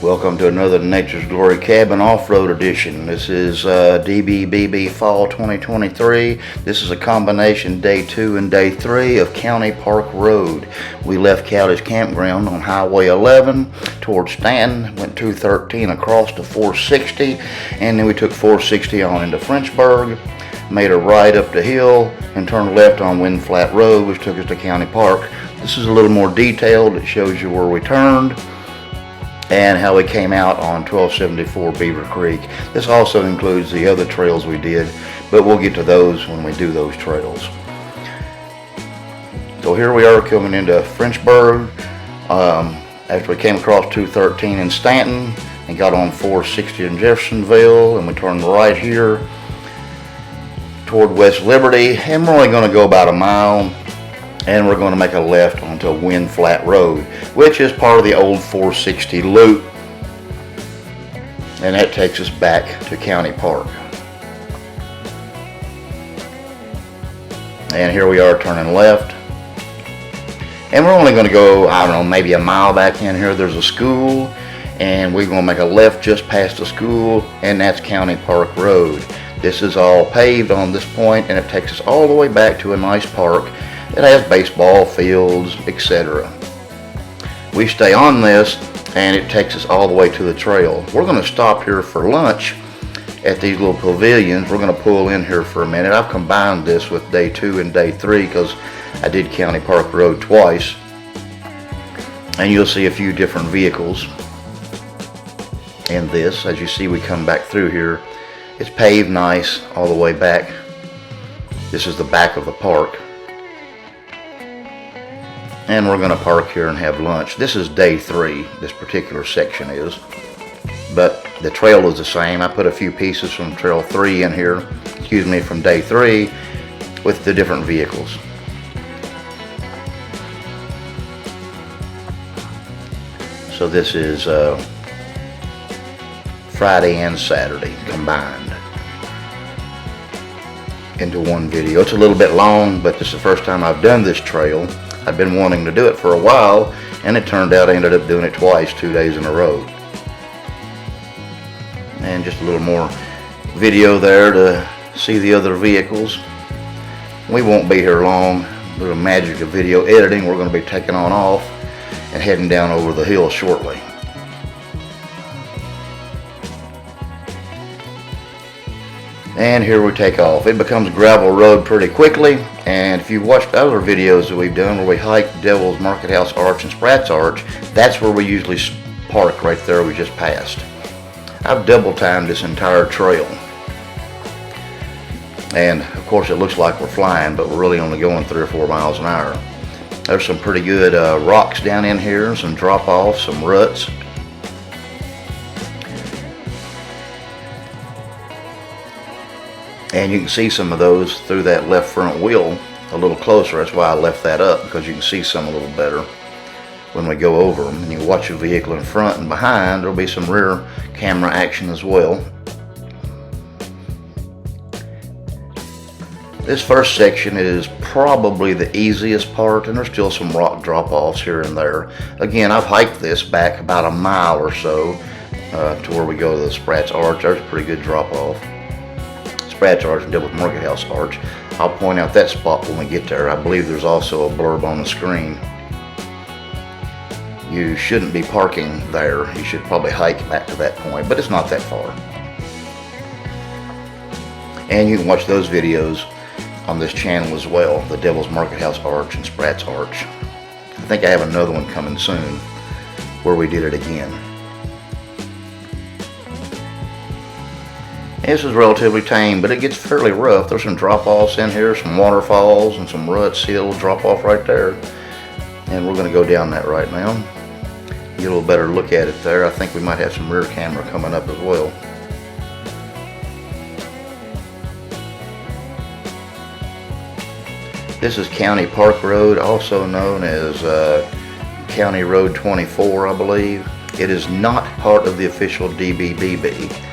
Welcome to another Nature's Glory Cabin Off-Road Edition. This is DBBB Fall 2023. This is a combination Day 2 and Day 3 of County Park Road. We left Cowley's Campground on Highway 11 towards Stanton, went 213 across to 460, and then we took 460 on into FrenchBurg, made a right up the hill, and turned left on Wind Flat Road, which took us to County Park. This is a little more detailed. It shows you where we turned and how we came out on 1274 Beaver Creek. This also includes the other trails we did, but we'll get to those when we do those trails. So here we are coming into FrenchBurg after we came across 213 in Stanton and got on 460 in Jeffersonville, and we turned right here toward West Liberty, and we're only going to go about a mile, and we're going to make a left onto Wind Flat Road, which is part of the old 460 loop, and that takes us back to County Park. And here we are turning left, and we're only going to go, I don't know, maybe a mile back in here. There's a school, and we're going to make a left just past the school, and that's County Park Road. This is all paved on this point, and it takes us all the way back to a nice park. It has baseball fields, etc. We stay on this, and it takes us all the way to the trail. We're going to stop here for lunch at these little pavilions. We're going to pull in here for a minute. I've combined this with Day 2 and Day 3 because I did County Park Road twice. And you'll see a few different vehicles in this. As you see, we come back through here. It's paved nice all the way back. This is the back of the park. And we're going to park here and have lunch. This is Day 3, this particular section is. But the trail is the same. I put a few pieces from Trail 3 in here, from Day 3 with the different vehicles. So this is Friday and Saturday combined into one video. It's a little bit long, but this is the first time I've done this trail. I've been wanting to do it for a while, and it turned out I ended up doing it twice, 2 days in a row. And just a little more video there to see the other vehicles. We won't be here long. A little magic of video editing. We're going to be taking on off and heading down over the hill shortly. And here we take off. It becomes a gravel road pretty quickly, and if you've watched other videos that we've done where we hike Devil's Market House Arch and Spratt's Arch, that's where we usually park, right there we just passed. I've double timed this entire trail, and of course it looks like we're flying, but we're really only going 3 or 4 miles an hour. There's some pretty good rocks down in here, some drop-offs, some ruts. And you can see some of those through that left front wheel a little closer. That's why I left that up, because you can see some a little better when we go over them. And you watch the vehicle in front and behind. There'll be some rear camera action as well. This first section is probably the easiest part, and there's still some rock drop-offs here and there. Again, I've hiked this back about a mile or so to where we go to the Spratt's Arch. There's a pretty good drop-off. Spratt's Arch and Devil's Market House Arch. I'll point out that spot when we get there. I believe there's also a blurb on the screen. You shouldn't be parking there. You should probably hike back to that point, but it's not that far. And you can watch those videos on this channel as well, the Devil's Market House Arch and Spratt's Arch. I think I have another one coming soon where we did it again. This is relatively tame, but it gets fairly rough. There's some drop-offs in here, some waterfalls, and some ruts. See a little drop-off right there. And we're going to go down that right now. Get a little better look at it there. I think we might have some rear camera coming up as well. This is County Park Road, also known as County Road 24, I believe. It is not part of the official DBBB.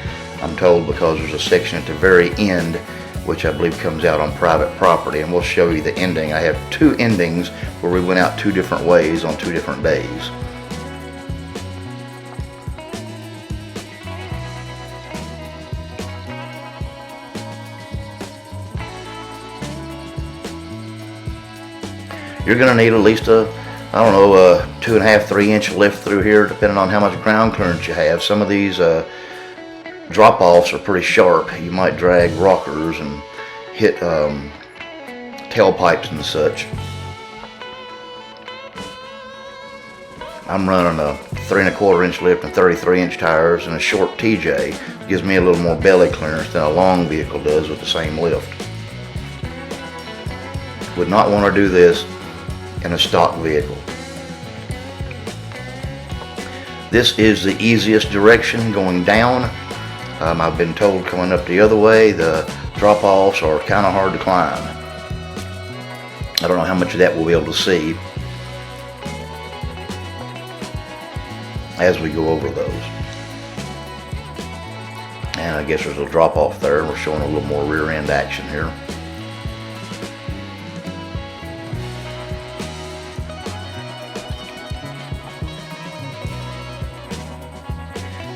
I'm told, because there's a section at the very end which I believe comes out on private property, and we'll show you the ending. I have 2 endings where we went out 2 different ways on 2 different days. you're going to need at least a 2.5, 3-inch lift through here, depending on how much ground clearance you have. Some of these drop-offs are pretty sharp. You might drag rockers and hit tailpipes and such. I'm running a 3.25-inch lift and 33-inch tires and a short TJ. Gives me a little more belly clearance than a long vehicle does with the same lift. Would not want to do this in a stock vehicle. This is the easiest direction going down. I've been told coming up the other way, the drop-offs are kind of hard to climb. I don't know how much of that we'll be able to see as we go over those. And I guess there's a drop-off there. We're showing a little more rear end action here.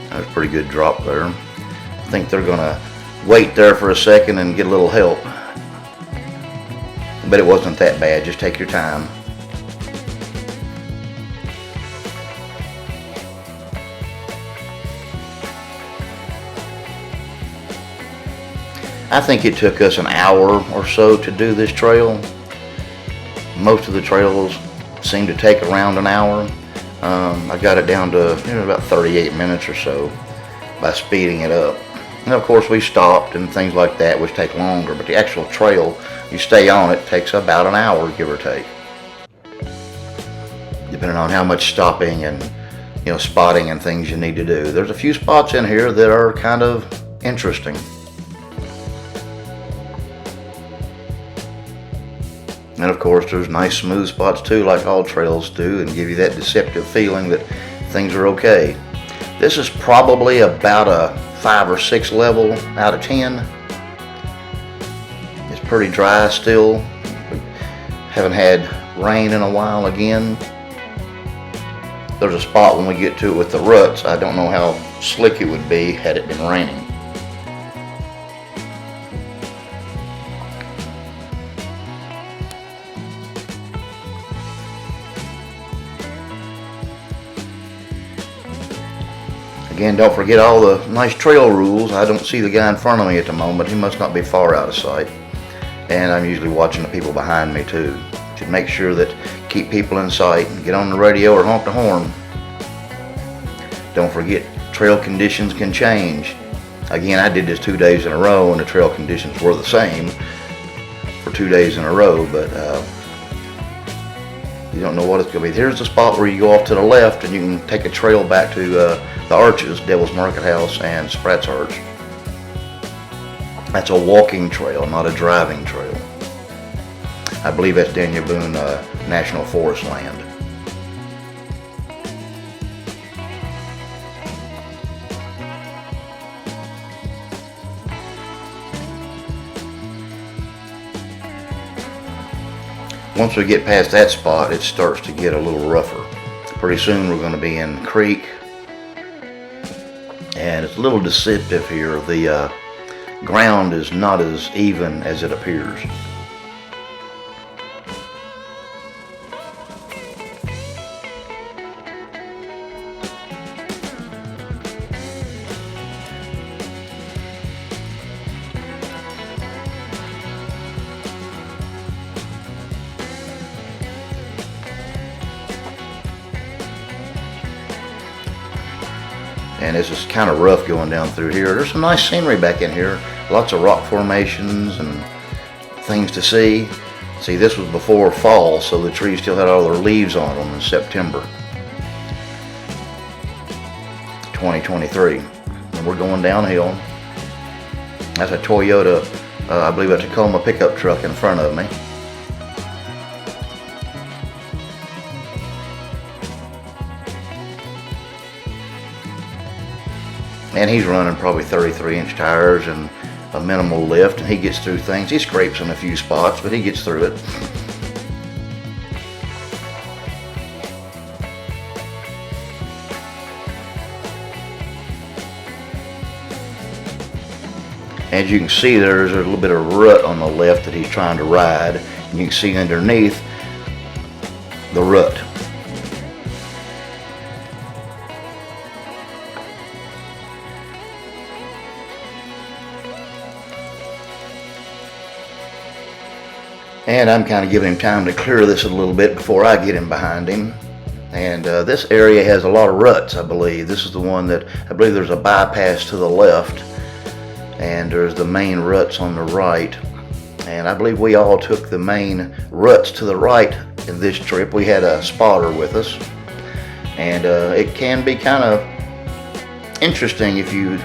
That's a pretty good drop there. I think they're gonna wait there for a second and get a little help. But it wasn't that bad, just take your time. I think it took us an hour or so to do this trail. Most of the trails seem to take around an hour. I got it down to about 38 minutes or so by speeding it up. And of course we stopped and things like that, which take longer, but the actual trail, you stay on it, takes about an hour, give or take. Depending on how much stopping and spotting and things you need to do. There's a few spots in here that are kind of interesting. And of course there's nice smooth spots too, like all trails do, and give you that deceptive feeling that things are okay. This is probably about a 5 or 6 level out of 10. It's pretty dry still. We haven't had rain in a while again. There's a spot when we get to it with the ruts. I don't know how slick it would be had it been raining. Again, don't forget all the nice trail rules. I don't see the guy in front of me at the moment. He must not be far out of sight. And I'm usually watching the people behind me too. Should make sure that keep people in sight and get on the radio or honk the horn. Don't forget, trail conditions can change. Again, I did this 2 days in a row and the trail conditions were the same for 2 days in a row, but you don't know what it's going to be. Here's the spot where you go off to the left and you can take a trail back to the Arches, Devil's Market House and Spratt's Arch. That's a walking trail, not a driving trail. I believe that's Daniel Boone National Forest land. Once we get past that spot, it starts to get a little rougher. Pretty soon we're going to be in the creek, and it's a little deceptive here. The ground is not as even as it appears. And this is kind of rough going down through here. There's some nice scenery back in here. Lots of rock formations and things to see. See, this was before fall, so the trees still had all their leaves on them in September 2023. And we're going downhill. That's a Toyota, I believe a Tacoma pickup truck in front of me. And he's running probably 33-inch tires and a minimal lift, and he gets through things. He scrapes in a few spots, but he gets through it. As you can see, there's a little bit of rut on the left that he's trying to ride. And you can see underneath the rut. And I'm kind of giving him time to clear this a little bit before I get him behind him. And this area has a lot of ruts, I believe. This is the one that, I believe there's a bypass to the left, and there's the main ruts on the right. And I believe we all took the main ruts to the right in this trip. We had a spotter with us, and it can be kind of interesting if you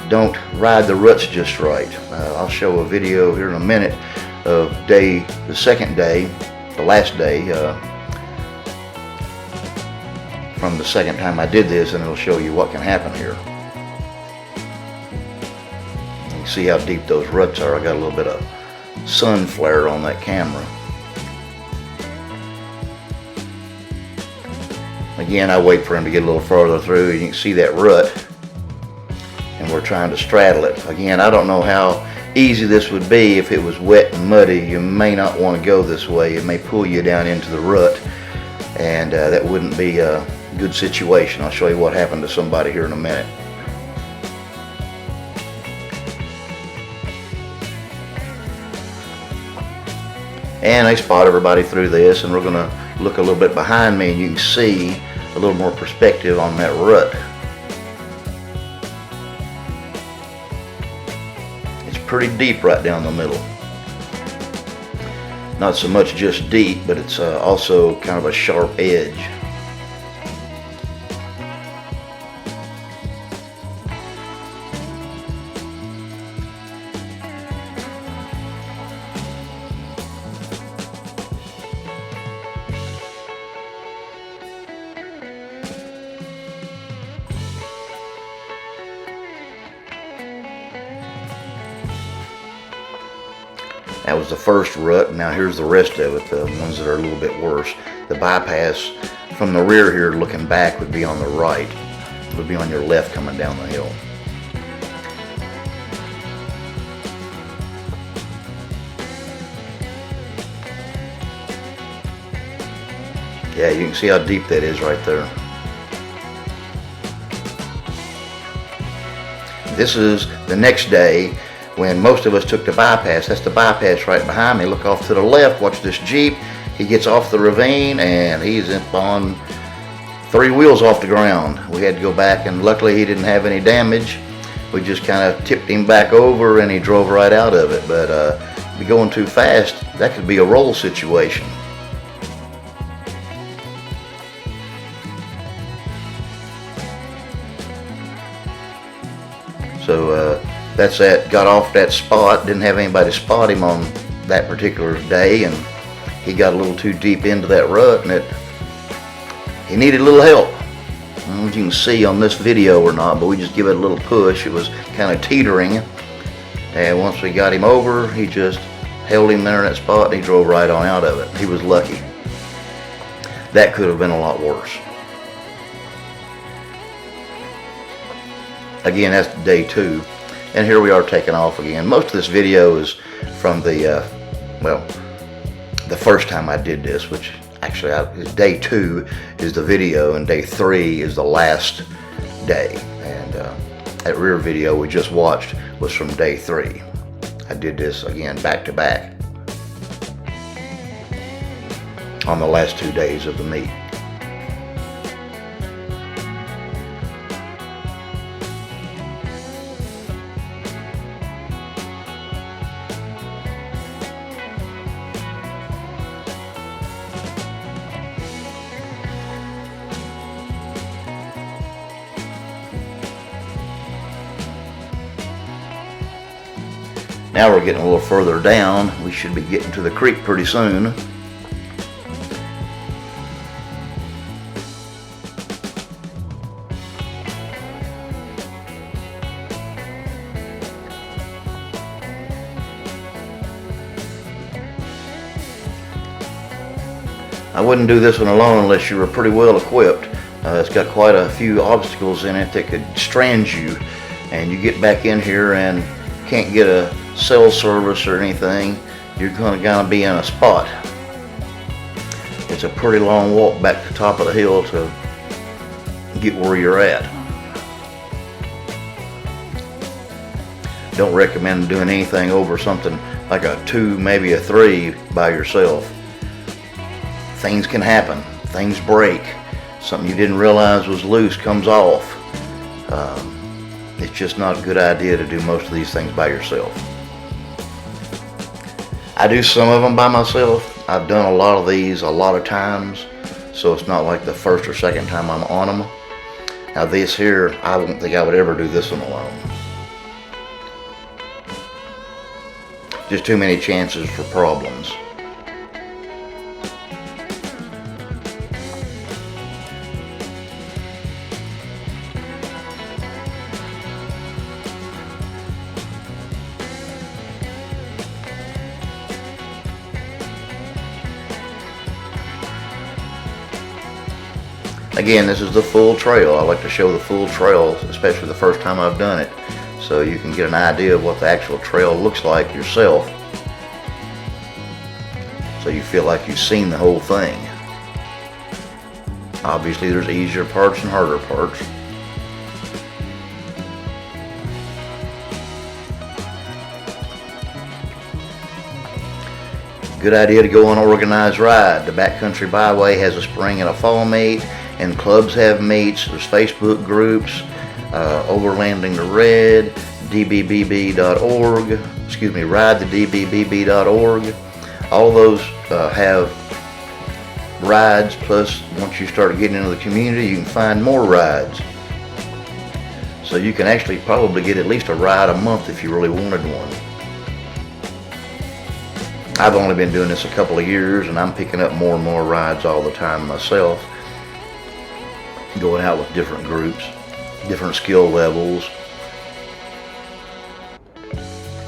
don't ride the ruts just right. I'll show a video here in a minute of the second day, the last day, from the second time I did this, and it'll show you what can happen here. You can see how deep those ruts are. I got a little bit of sun flare on that camera. Again, I wait for him to get a little further through, and you can see that rut, and we're trying to straddle it. Again, I don't know how easy this would be if it was wet and muddy. You may not want to go this way. It may pull you down into the rut, and that wouldn't be a good situation. I'll show you what happened to somebody here in a minute. And I spot everybody through this, and we're going to look a little bit behind me, and you can see a little more perspective on that rut. Pretty deep right down the middle. Not so much just deep, but it's also kind of a sharp edge. That was the first rut. Now here's the rest of it, the ones that are a little bit worse. The bypass from the rear here looking back would be on the right. It would be on your left coming down the hill. Yeah, you can see how deep that is right there. This is the next day when most of us took the bypass. That's the bypass right behind me. Look off to the left, watch this Jeep. He gets off the ravine and he's up on 3 wheels off the ground. We had to go back, and luckily he didn't have any damage. We just kind of tipped him back over and he drove right out of it. But if you're going too fast, that could be a roll situation. So that's that. Got off that spot, didn't have anybody spot him on that particular day, and he got a little too deep into that rut, and he needed a little help. I don't know if you can see on this video or not, but we just give it a little push. It was kind of teetering, and once we got him over, he just held him there in that spot, and he drove right on out of it. He was lucky. That could have been a lot worse. Again, that's day 2. And here we are taking off again. Most of this video is from the, well, the first time I did this, which actually day 2 is the video, and day 3 is the last day. And that rear video we just watched was from day 3. I did this again back to back on the last 2 days of the meet. Now we're getting a little further down. We should be getting to the creek pretty soon. I wouldn't do this one alone unless you were pretty well equipped. It's got quite a few obstacles in it that could strand you, and you get back in here and can't get a cell service or anything, you're going to be in a spot. it's a pretty long walk back to the top of the hill to get where you're at. Don't recommend doing anything over something like a 2, maybe a 3 by yourself. Things can happen, things break, something you didn't realize was loose comes off. It's just not a good idea to do most of these things by yourself. I do some of them by myself. I've done a lot of these a lot of times, so it's not like the first or second time I'm on them. Now this here, I don't think I would ever do this one alone. Just too many chances for problems. Again, this is the full trail. I like to show the full trail, especially the first time I've done it, so you can get an idea of what the actual trail looks like yourself, so you feel like you've seen the whole thing. Obviously there's easier parts and harder parts. Good idea to go on an organized ride. The Backcountry Byway has a spring and a fall meet, and clubs have meets. There's Facebook groups, Overlanding the Red, DBBB.org, ridethedbbb.org. All of those have rides, plus once you start getting into the community, you can find more rides. So you can actually probably get at least a ride a month if you really wanted one. I've only been doing this a couple of years, and I'm picking up more and more rides all the time myself, going out with different groups, different skill levels,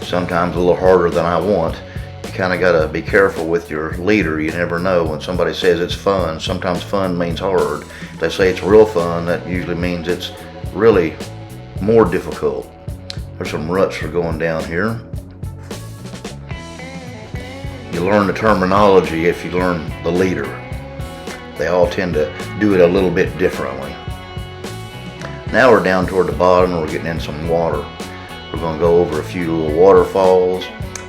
sometimes a little harder than I want. You kind of got to be careful with your leader. You never know. When somebody says it's fun, sometimes fun means hard. If they say it's real fun, that usually means it's really more difficult. There's some ruts for going down here. You learn the terminology if you learn the leader. They all tend to do it a little bit differently. Now we're down toward the bottom and we're getting in some water. We're going to go over a few little waterfalls.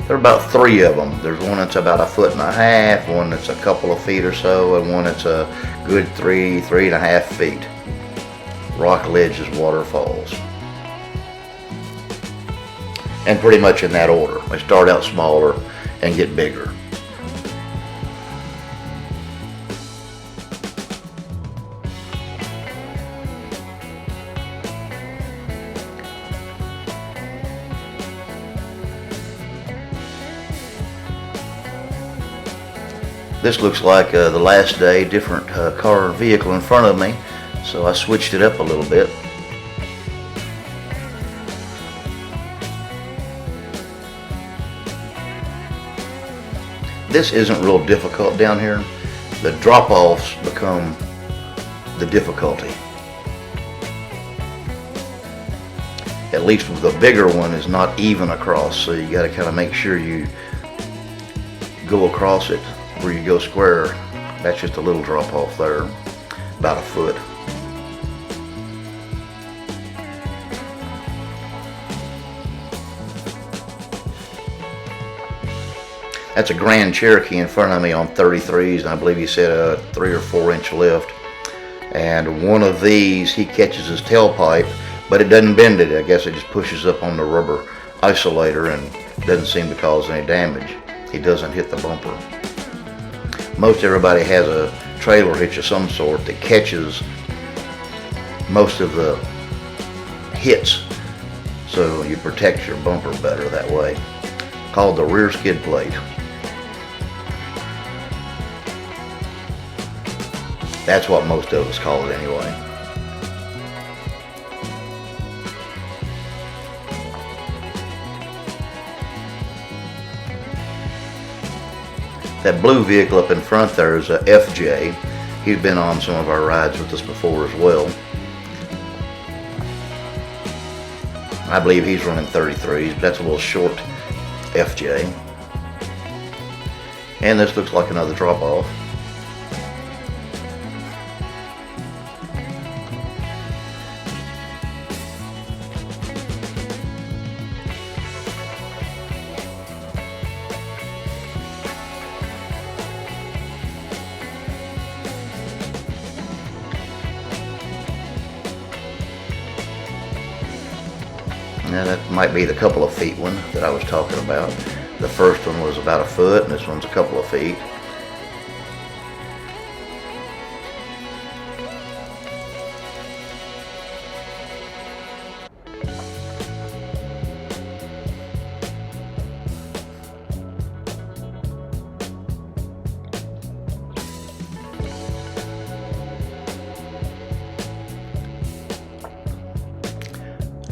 There are about 3 of them. There's one that's about 1.5 feet, one that's a couple of feet or so, and one that's a good 3.5 feet. Rock ledges waterfalls. And pretty much in that order. They start out smaller and get bigger. This looks like the last day, different car or vehicle in front of me, so I switched it up a little bit. This isn't real difficult down here. The drop-offs become the difficulty. At least with the bigger one is not even across, so you got to kind of make sure you go across it where you go square. That's just a little drop-off there, about 1 foot. That's a Grand Cherokee in front of me on 33s, and I believe he said a 3 or 4 inch lift. And one of these, he catches his tailpipe, but it doesn't bend it. I guess it just pushes up on the rubber isolator and doesn't seem to cause any damage. He doesn't hit the bumper. Most everybody has a trailer hitch of some sort that catches most of the hits, so you protect your bumper better that way. Called the rear skid plate. That's what most of us call it anyway. That blue vehicle up in front there is a FJ. He's been on some of our rides with us before as well. I believe he's running 33s, but that's a little short FJ. And this looks like another drop-off. Now that might be the couple of feet one that I was talking about. The first one was about a foot, and this one's a couple of feet.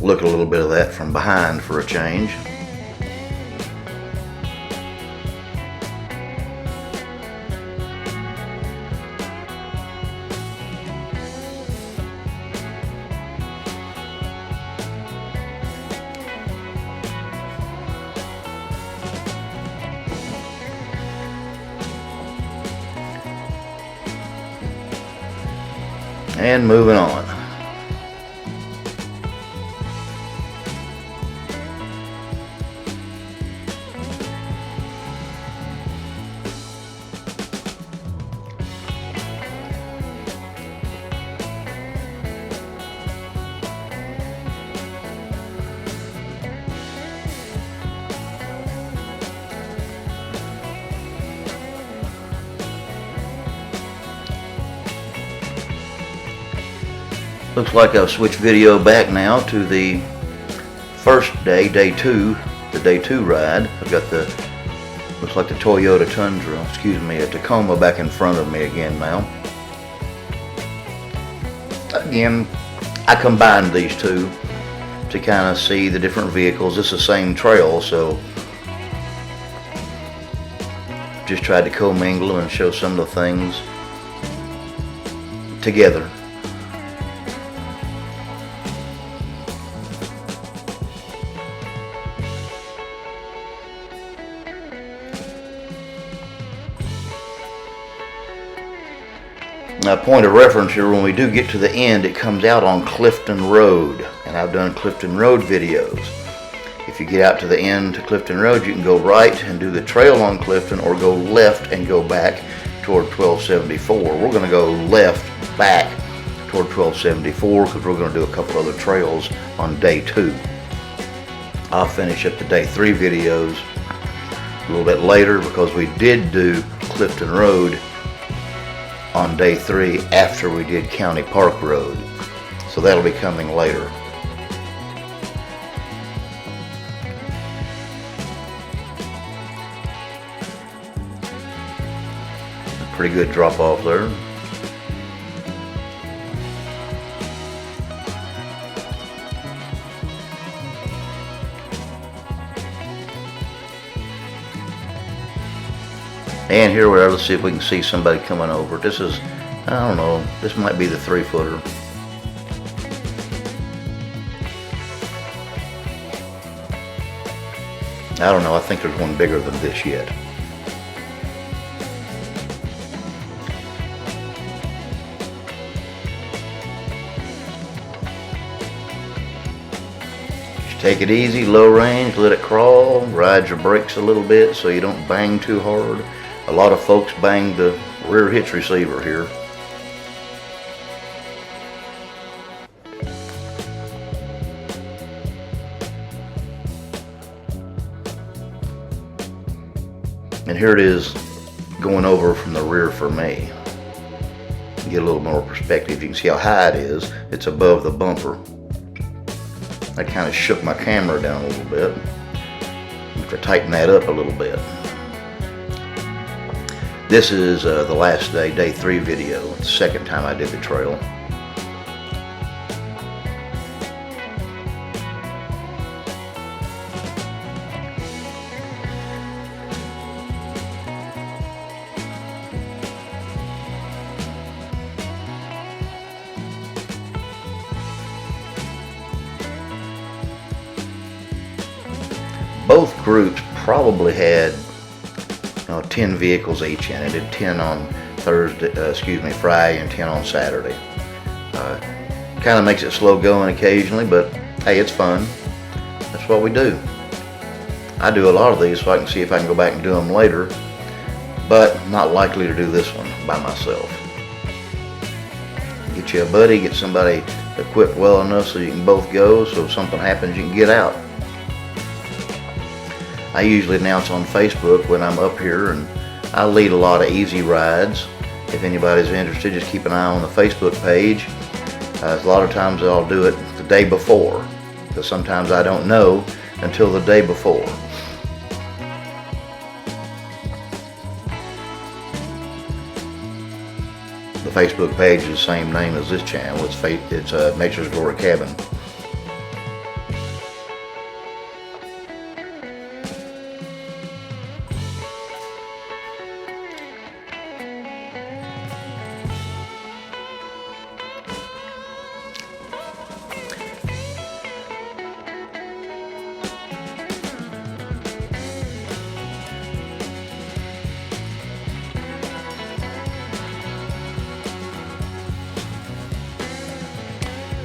Look a little bit of that from behind for a change. And moving on. Looks like I've switched video back now to the first day, day 2, the day 2 ride. I've got the, looks like the Toyota Tundra, excuse me, a Tacoma back in front of me again now. Again, I combined these two to kind of see the different vehicles. It's the same trail, so just tried to commingle them and show some of the things together. Now, point of reference here, when we do get to the end, it comes out on Clifton Road, and I've done Clifton Road videos. If you get out to the end to Clifton Road, you can go right and do the trail on Clifton, or go left and go back toward 1274. We're going to go left back toward 1274 because we're going to do a couple other trails on day 2. I'll finish up the day 3 videos a little bit later because we did do Clifton Road on day 3 after we did County Park Road, so that'll be coming later. Pretty good drop off there. And here we are. Let's see if we can see somebody coming over. This is, I don't know, this might be the 3-footer. I don't know, I think there's one bigger than this yet. Just take it easy, low range, let it crawl, ride your brakes a little bit so you don't bang too hard. A lot of folks bang the rear hitch receiver here. And here it is going over from the rear for me. Get a little more perspective. You can see how high it is. It's above the bumper. I kind of shook my camera down a little bit. I have to tighten that up a little bit. This is the last day, day 3 video. It's the second time I did the trail. Both groups probably had 10 vehicles each in it. Did 10 on Friday and 10 on Saturday. Kind of makes it slow going occasionally, but hey, it's fun. That's what we do. I do a lot of these so I can see if I can go back and do them later, but not likely to do this one by myself. Get you a buddy, get somebody equipped well enough so you can both go, so if something happens you can get out. I usually announce on Facebook when I'm up here, and I lead a lot of easy rides. If anybody's interested, just keep an eye on the Facebook page. A lot of times I'll do it the day before, because sometimes I don't know until the day before. The Facebook page is the same name as this channel. It's Nature's Glory Cabin.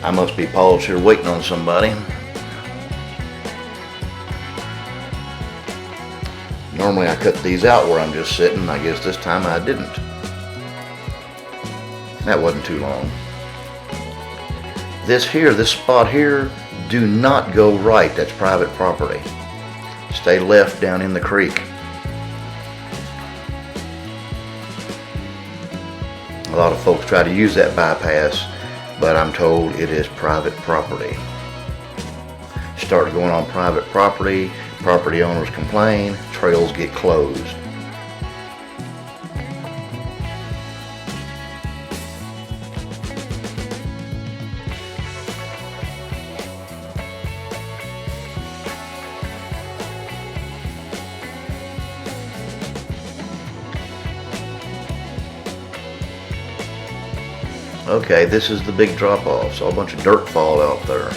I must be paused here waiting on somebody. Normally I cut these out where I'm just sitting. I guess this time I didn't. That wasn't too long. This spot here, do not go right. That's private property. Stay left down in the creek. A lot of folks try to use that bypass, but I'm told it is private property. Start going on private property, property owners complain, trails get closed. Okay, this is the big drop-off. Saw a bunch of dirt fall out there.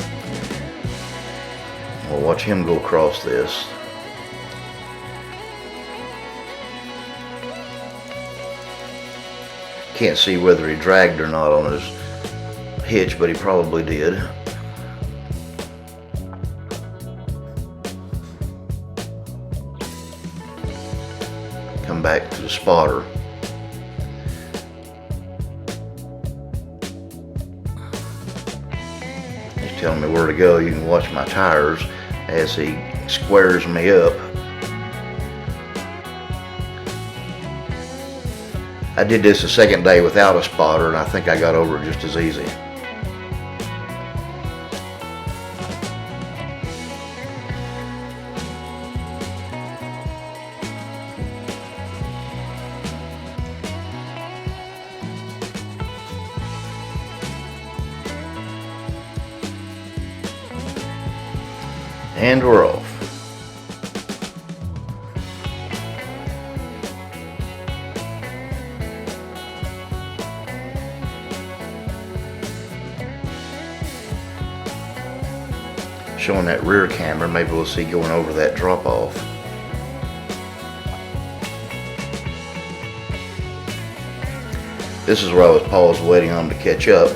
We'll watch him go across this. Can't see whether he dragged or not on his hitch, but he probably did. Come back to the spotter. Telling me where to go. You can watch my tires as he squares me up. I did this the second day without a spotter, and I think I got over it just as easy. And we're off. Showing that rear camera, maybe we'll see going over that drop off. This is where I was paused waiting on him to catch up.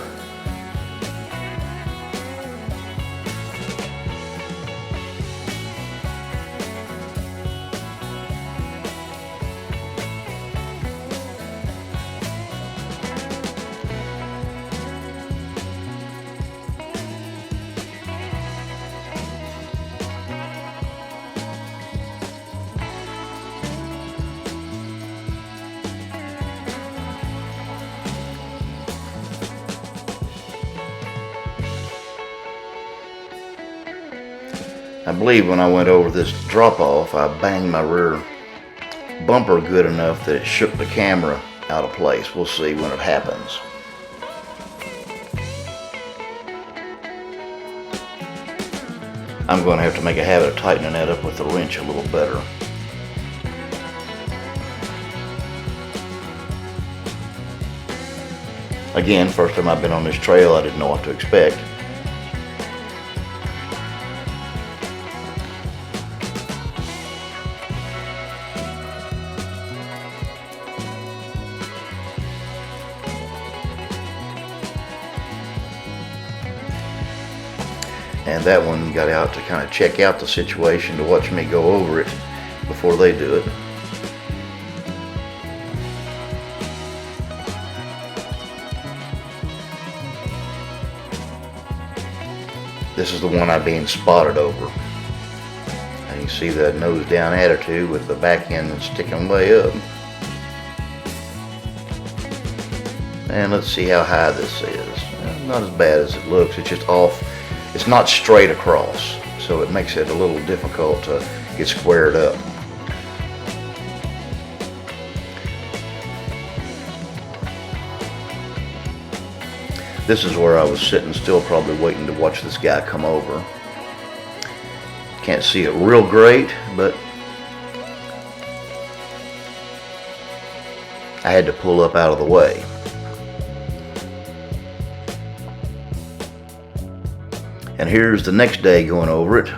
I believe when I went over this drop-off, I banged my rear bumper good enough that it shook the camera out of place. We'll see when it happens. I'm going to have to make a habit of tightening that up with the wrench a little better. Again, first time I've been on this trail, I didn't know what to expect. And that one got out to kind of check out the situation, to watch me go over it before they do it. This is the one I'm being spotted over. And you see the nose down attitude with the back end sticking way up. And let's see how high this is. Not as bad as it looks, it's just off. It's not straight across, so it makes it a little difficult to get squared up. This is where I was sitting still, probably waiting to watch this guy come over. Can't see it real great, but I had to pull up out of the way. And here's the next day going over it.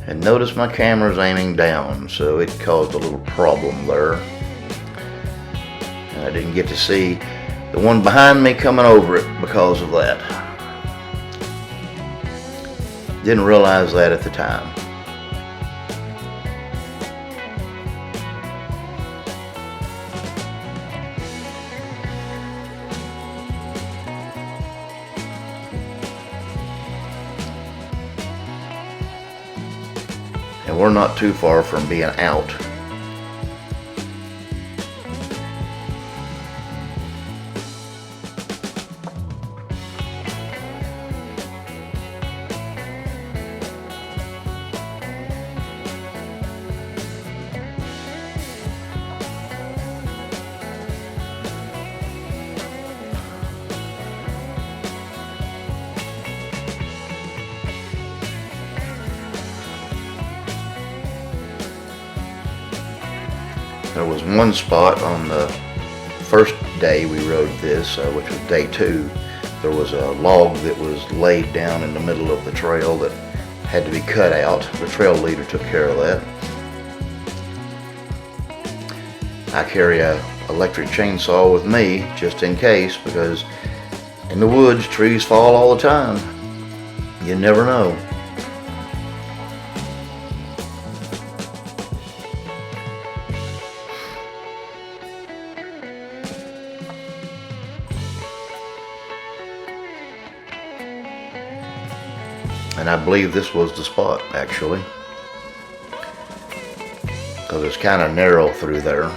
And notice my camera's aiming down, so it caused a little problem there. And I didn't get to see the one behind me coming over it because of that. Didn't realize that at the time. And we're not too far from being out. There was one spot on the first day we rode this, which was day 2. There was a log that was laid down in the middle of the trail that had to be cut out. The trail leader took care of that. I carry a electric chainsaw with me just in case, because in the woods trees fall all the time. You never know. And I believe this was the spot, actually, because it's kind of narrow through there.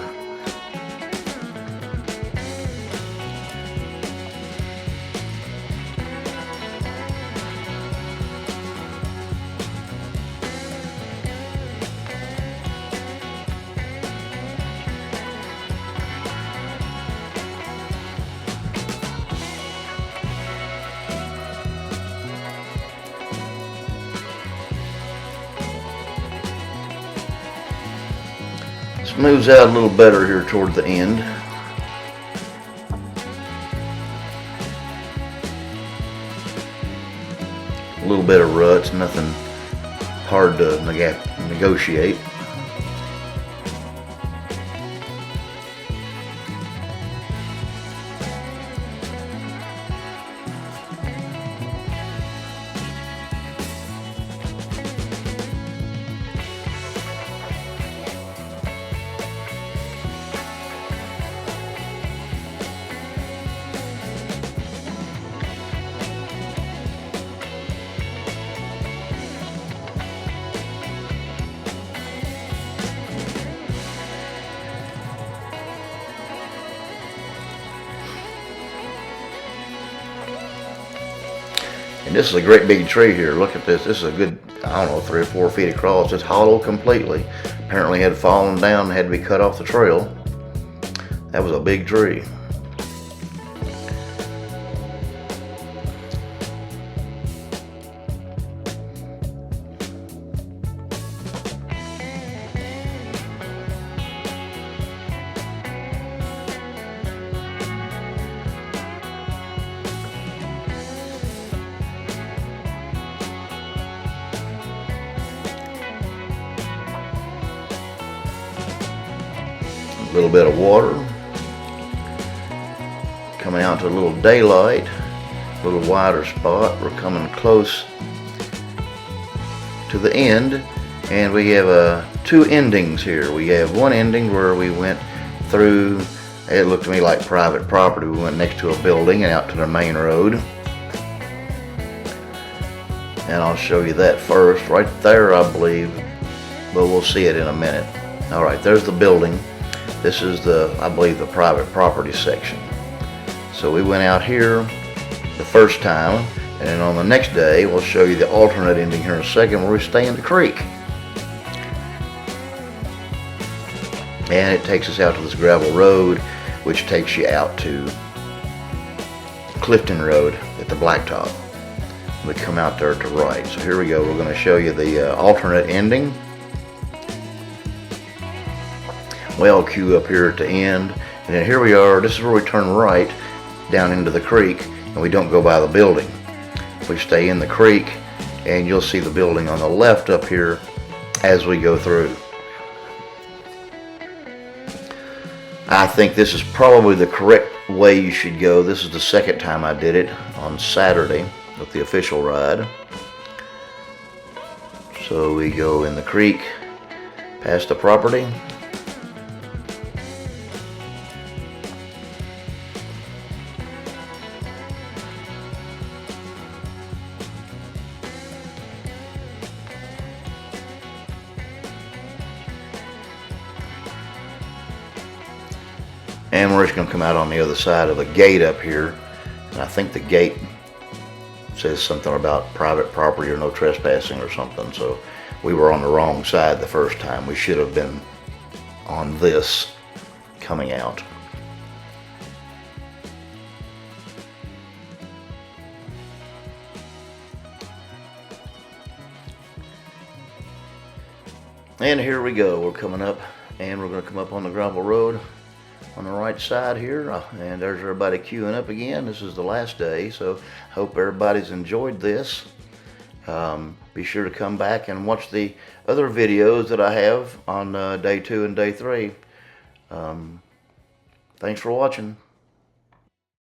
Moves out a little better here toward the end. A little bit of ruts, nothing hard to negotiate. And this is a great big tree here. Look at this. This is a good, I don't know, 3 or 4 feet across. It's hollow completely. Apparently had fallen down and had to be cut off the trail. That was a big tree. A little bit of water, coming out to a little daylight, a little wider spot. We're coming close to the end, and we have 2 endings here. We have one ending where we went through It looked to me like private property. We went next to a building and out to the main road. And I'll show you that first. Right there, I believe, but we'll see it in a minute. All right, there's the building. This is I believe, the private property section. So we went out here the first time, and then on the next day, we'll show you the alternate ending here in a second where we stay in the creek. And it takes us out to this gravel road, which takes you out to Clifton Road at the Blacktop. We come out there to right. So here we go. We're going to show you the alternate ending. Well, queue up here at the end. And then here we are. This is where we turn right down into the creek, and we don't go by the building. We stay in the creek, and you'll see the building on the left up here as we go through. I think this is probably the correct way you should go. This is the second time I did it on Saturday with the official ride. So we go in the creek past the property. And we're just going to come out on the other side of the gate up here. And I think the gate says something about private property or no trespassing or something. So we were on the wrong side the first time. We should have been on this coming out. And here we go. We're coming up, and we're going to come up on the gravel road on the right side here, and there's everybody queuing up again. This is the last day, so hope everybody's enjoyed this. Be sure to come back and watch the other videos that I have on day 2 and day 3. Thanks for watching.